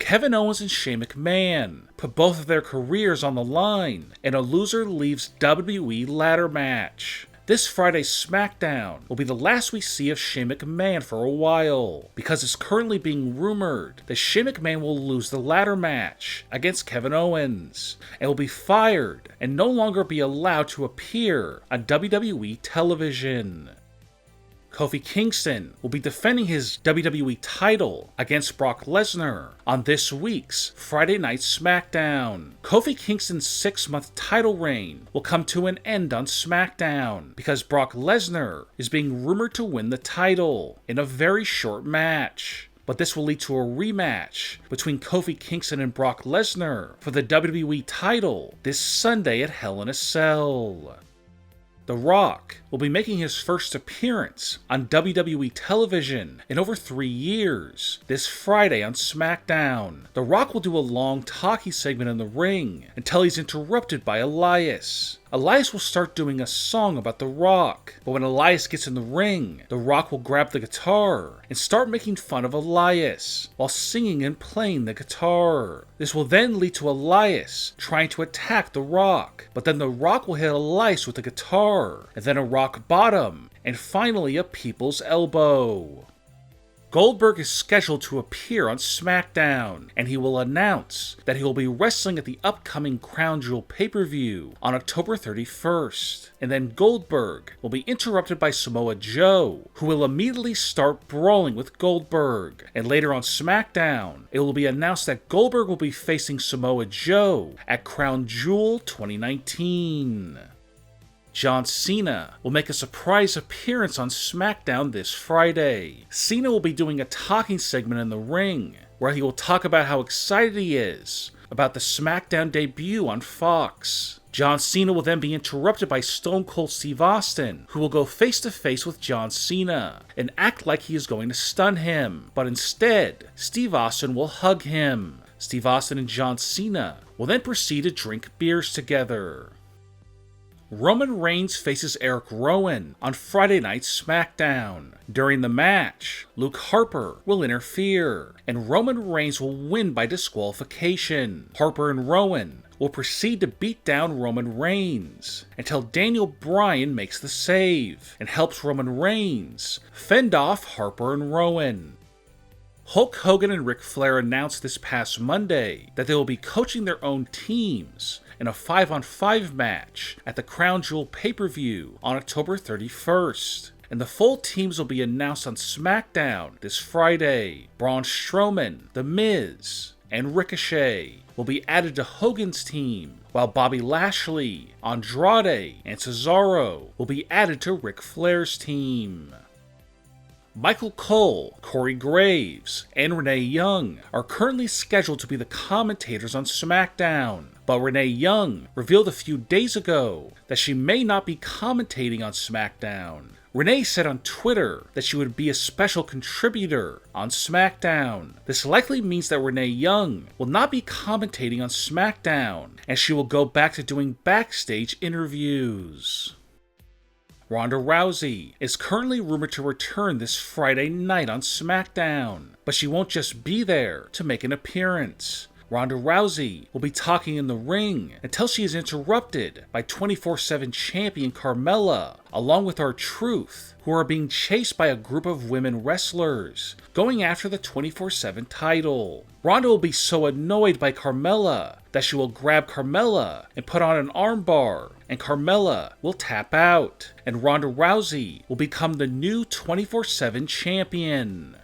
Kevin Owens and Shane McMahon put both of their careers on the line in a loser leaves WWE ladder match. This Friday's SmackDown will be the last we see of Shane McMahon for a while, because it's currently being rumored that Shane McMahon will lose the ladder match against Kevin Owens, and will be fired and no longer be allowed to appear on WWE television. Kofi Kingston will be defending his WWE title against Brock Lesnar on this week's Friday Night SmackDown. Kofi Kingston's 6-month title reign will come to an end on SmackDown because Brock Lesnar is being rumored to win the title in a very short match. But this will lead to a rematch between Kofi Kingston and Brock Lesnar for the WWE title this Sunday at Hell in a Cell. The Rock will be making his first appearance on WWE television in over 3 years this Friday on SmackDown. The Rock will do a long talkie segment in the ring until he's interrupted by Elias. Elias will start doing a song about The Rock, but when Elias gets in the ring, The Rock will grab the guitar and start making fun of Elias while singing and playing the guitar. This will then lead to Elias trying to attack The Rock, but then The Rock will hit Elias with the guitar, and then a rock bottom, and finally a people's elbow. Goldberg is scheduled to appear on SmackDown, and he will announce that he will be wrestling at the upcoming Crown Jewel pay-per-view on October 31st. And then Goldberg will be interrupted by Samoa Joe, who will immediately start brawling with Goldberg. And later on SmackDown, it will be announced that Goldberg will be facing Samoa Joe at Crown Jewel 2019. John Cena will make a surprise appearance on SmackDown this Friday. Cena will be doing a talking segment in the ring, where he will talk about how excited he is about the SmackDown debut on Fox. John Cena will then be interrupted by Stone Cold Steve Austin, who will go face to face with John Cena and act like he is going to stun him, but instead, Steve Austin will hug him. Steve Austin and John Cena will then proceed to drink beers together. Roman Reigns faces Erick Rowan on Friday Night SmackDown. During the match, Luke Harper will interfere, and Roman Reigns will win by disqualification. Harper and Rowan will proceed to beat down Roman Reigns until Daniel Bryan makes the save and helps Roman Reigns fend off Harper and Rowan. Hulk Hogan and Ric Flair announced this past Monday that they will be coaching their own teams in a 5-on-5 match at the Crown Jewel pay-per-view on October 31st. And the full teams will be announced on SmackDown this Friday. Braun Strowman, The Miz, and Ricochet will be added to Hogan's team, while Bobby Lashley, Andrade, and Cesaro will be added to Ric Flair's team. Michael Cole, Corey Graves, and Renee Young are currently scheduled to be the commentators on SmackDown, but Renee Young revealed a few days ago that she may not be commentating on SmackDown. Renee said on Twitter that she would be a special contributor on SmackDown. This likely means that Renee Young will not be commentating on SmackDown, and she will go back to doing backstage interviews. Ronda Rousey is currently rumored to return this Friday night on SmackDown, but she won't just be there to make an appearance. Ronda Rousey will be talking in the ring until she is interrupted by 24/7 champion Carmella, along with R-Truth, who are being chased by a group of women wrestlers, going after the 24/7 title. Ronda will be so annoyed by Carmella that she will grab Carmella and put on an armbar, and Carmella will tap out, and Ronda Rousey will become the new 24/7 champion.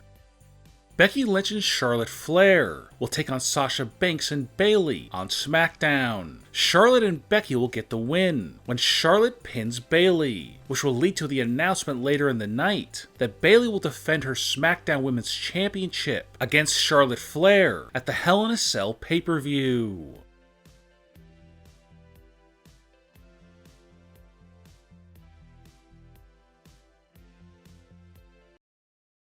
Becky Lynch and Charlotte Flair will take on Sasha Banks and Bayley on SmackDown. Charlotte and Becky will get the win when Charlotte pins Bayley, which will lead to the announcement later in the night that Bayley will defend her SmackDown Women's Championship against Charlotte Flair at the Hell in a Cell pay-per-view.